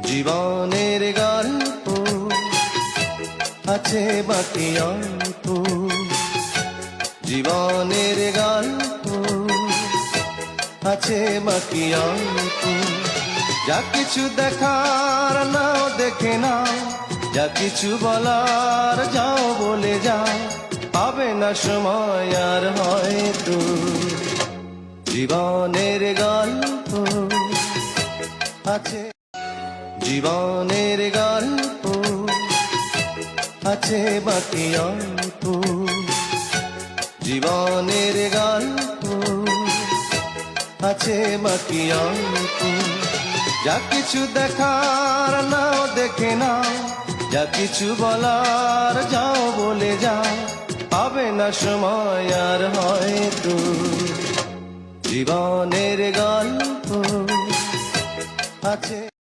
জীবনের গল্প আছে বাকি অল্প, জীবনের গল্প আছে বাকি অল্প। যা কিছু দেখার নাও দেখে নাও, যা কিছু বলার যাও বলে যাও, পাবে না সময় আর হয়তো। জীবনের গল্প আছে, জীবনের গল্প আছে বাকি অল্প, জীবনের গল্প আছে বাকি অল্প। যা কিছু দেখার নাও দেখে নাও, যা কিছু বলার যাও বলে যাও, পাবে না সময় আর হয়তো। জীবনের গল্প আছে।